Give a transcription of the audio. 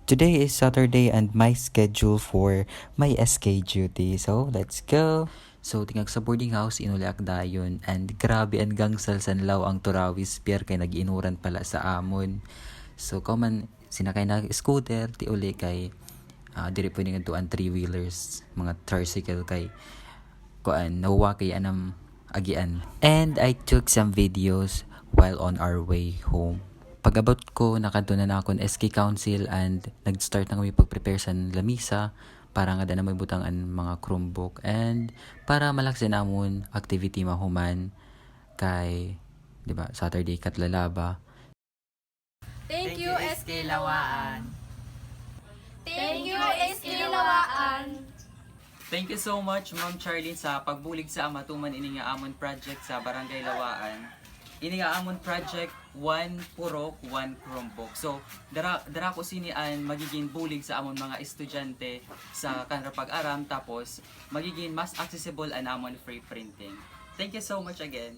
Today is Saturday and my schedule for my SK duty. So, let's go! So, tingag sa boarding house, inuliak dayon. And grabe ang gangsal sanlaw ang turawis pier kay nag-inuran pala sa amon. So, kauman sinakay na scooter, ti uli kay diri pwede nga tuan 3-wheelers, mga tricycle kay kuan nahuwa kay anam agian. And I took some videos while on our way home. Pag-abot ko, nakanto na akong SK Council and nag-start na kami pag-prepare sa lamisa para nga na may butang ang mga Chromebook and para malaksa namon activity mahuman kay, di ba, Saturday Katlalaba. Thank you, SK Lawaan. Thank you, SK Lawaan. Thank you so much, Ma'am Charlene, sa pagbulig sa amatuman ini nga amon project sa Barangay Lawaan. Ini nga amon project, 1 purok, 1 Chromebook. So, dara ko sinian magiging bulig sa amon mga estudyante sa kanra pag-aram tapos magiging mas accessible an amon free printing. Thank you so much again.